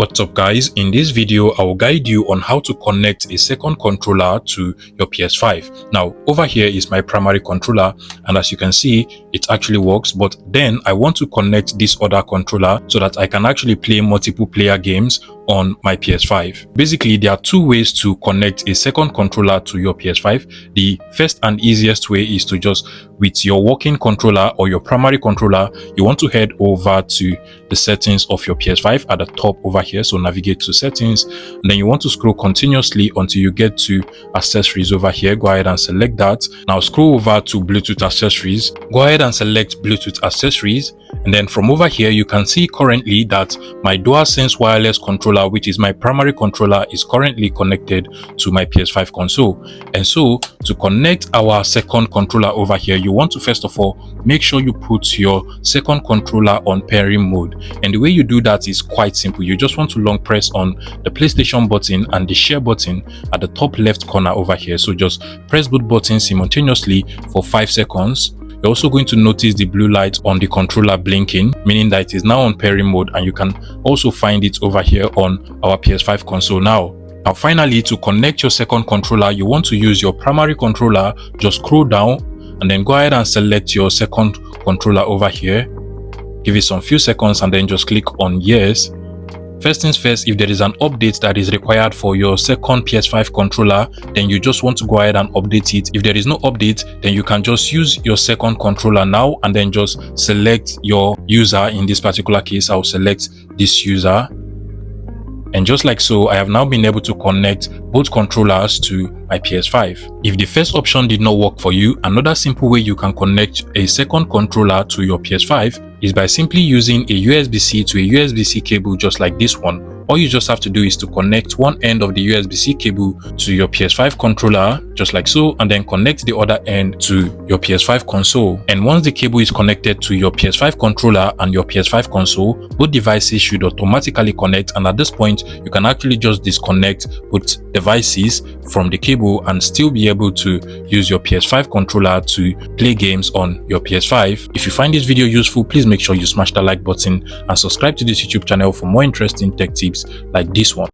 What's up guys, in this video I will guide you on how to connect a second controller to your PS5. Now over here is my primary controller, and as you can see it actually works, but then I want to connect this other controller so that I can actually play multiple player games on my PS5. Basically there are two ways to connect a second controller to your PS5. The first and easiest way is to just, with your working controller or your primary controller, you want to head over to the settings of your PS5 at the top over here. So navigate to settings, and then you want to scroll continuously until you get to accessories over here. Go ahead and select that. Now scroll over to Bluetooth accessories. Go ahead and select Bluetooth accessories, and then from over here you can see currently that my DualSense wireless controller, which is my primary controller, is currently connected to my PS5 console. And so to connect our second controller over here, you want to first of all make sure you put your second controller on pairing mode, and the way you do that is quite simple. You just want to long press on the PlayStation button and the share button at the top left corner over here. So just press both buttons simultaneously for 5 seconds. You're also going to notice the blue light on the controller blinking, meaning that it is now on pairing mode, and you can also find it over here on our PS5 console now. Now finally, to connect your second controller, you want to use your primary controller. Just scroll down and then go ahead and select your second controller over here. Give it some few seconds and then just click on yes. First things first, if there is an update that is required for your second PS5 controller, then you just want to go ahead and update it. If there is no update, then you can just use your second controller now and then just select your user. In this particular case, I'll select this user. And just like so, I have now been able to connect both controllers to my PS5. If the first option did not work for you, another simple way you can connect a second controller to your PS5 is by simply using a USB-C to a USB-C cable just like this one. All you just have to do is to connect one end of the USB-C cable to your PS5 controller just like so, and then connect the other end to your PS5 console. And once the cable is connected to your PS5 controller and your PS5 console, both devices should automatically connect, and at this point you can actually just disconnect both devices from the cable and still be able to use your PS5 controller to play games on your PS5. If you find this video useful, please make sure you smash the like button and subscribe to this YouTube channel for more interesting tech tips like this one.